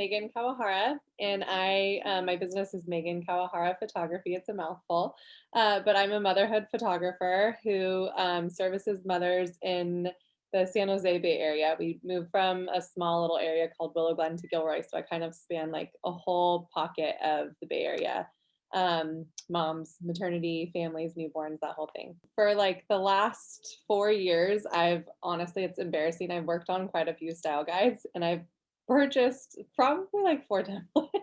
Megan Kawahara, and my business is Megan Kawahara Photography. It's a mouthful, but I'm a motherhood photographer who services mothers in the San Jose Bay Area. We moved from a small little area called Willow Glen to Gilroy, so I kind of span like a whole pocket of the Bay Area. Moms, maternity, families, newborns, that whole thing. For like the last 4 years, I've honestly, it's embarrassing. I've worked on quite a few style guides and I've purchased probably like four templates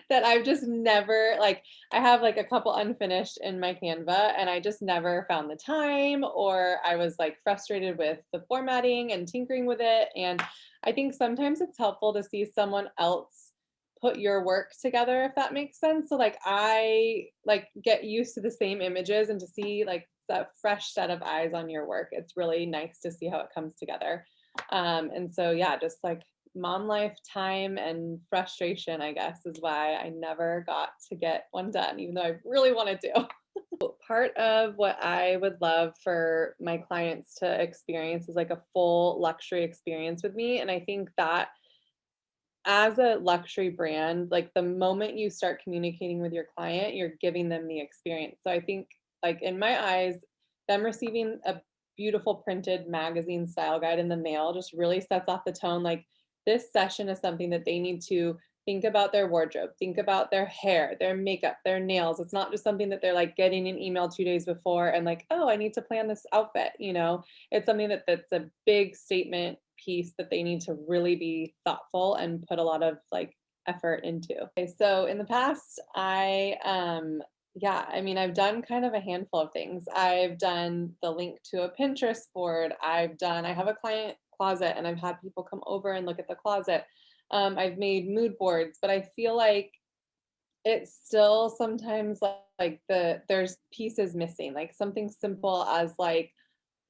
that I've just never like. I have like a couple unfinished in my Canva and I just never found the time, or I was like frustrated with the formatting and tinkering with it. And I think sometimes it's helpful to see someone else put your work together, if that makes sense. So like I like get used to the same images, and to see like that fresh set of eyes on your work, it's really nice to see how it comes together. And so yeah, just like mom life, time, and frustration, I guess, is why I never got to get one done, even though I really wanted to. Part of what I would love for my clients to experience is like a full luxury experience with me. And I think that as a luxury brand, like the moment you start communicating with your client, you're giving them the experience. So I think, like in my eyes, them receiving a beautiful printed magazine style guide in the mail just really sets off the tone. Like this session is something that they need to think about their wardrobe, think about their hair, their makeup, their nails. It's not just something that they're like getting an email 2 days before and like, oh, I need to plan this outfit. It's something that's a big statement piece that they need to really be thoughtful and put a lot of like effort into. Okay, so in the past, yeah, I mean, I've done kind of a handful of things. I've done the link to a Pinterest board. I have a client closet and I've had people come over and look at the closet. I've made mood boards, but I feel like it's still sometimes like there's pieces missing, like something simple as like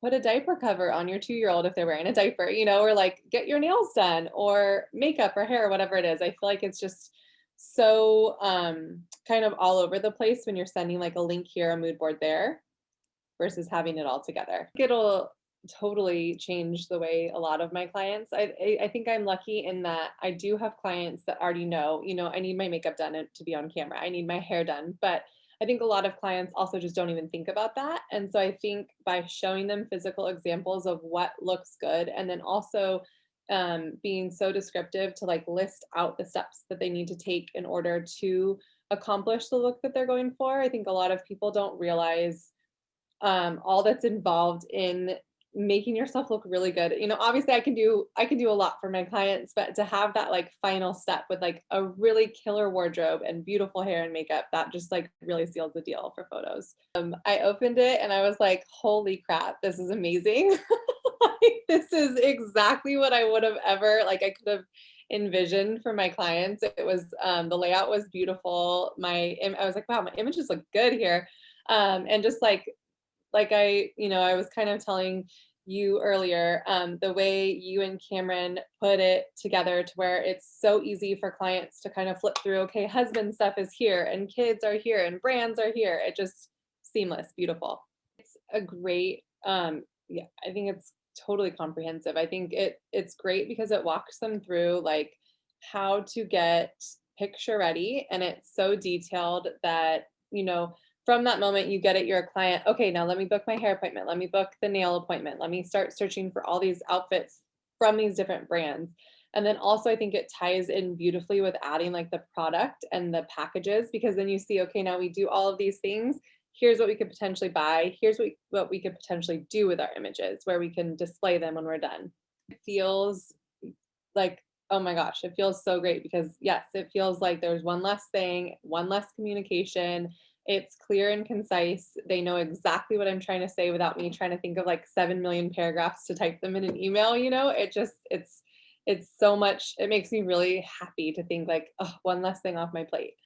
put a diaper cover on your 2-year-old if they're wearing a diaper, or like get your nails done or makeup or hair, whatever it is. I feel like it's just so kind of all over the place when you're sending like a link here, a mood board there, versus having it all together. It'll totally change the way a lot of my clients. I think I'm lucky in that I do have clients that already know, I need my makeup done to be on camera. I need my hair done, but I think a lot of clients also just don't even think about that. And so I think by showing them physical examples of what looks good, and then also being so descriptive to like list out the steps that they need to take in order to accomplish the look that they're going for. I think a lot of people don't realize all that's involved in making yourself look really good. Obviously I can do a lot for my clients, but to have that like final step with like a really killer wardrobe and beautiful hair and makeup, that just like really seals the deal for photos. I opened it and I was like, holy crap, this is amazing. Like, this is exactly what I would have ever like I could have envisioned for my clients. It was the layout was beautiful. I was like, wow, my images look good here. And just like I was kind of telling you earlier, the way you and Cameron put it together to where it's so easy for clients to kind of flip through, okay, husband stuff is here and kids are here and brands are here. It just seamless, beautiful. It's a great, yeah, I think it's totally comprehensive. I think it's great because it walks them through like how to get picture ready, and it's so detailed that, from that moment you get it, you're a client. Okay, now let me book my hair appointment. Let me book the nail appointment. Let me start searching for all these outfits from these different brands. And then also I think it ties in beautifully with adding like the product and the packages, because then you see, okay, now we do all of these things. Here's what we could potentially buy. Here's what we could potentially do with our images, where we can display them when we're done. It feels like, oh my gosh, it feels so great because yes, it feels like there's one less thing, one less communication. It's clear and concise. They know exactly what I'm trying to say without me trying to think of like 7 million paragraphs to type them in an email. It's so much, it makes me really happy to think like, oh, one less thing off my plate.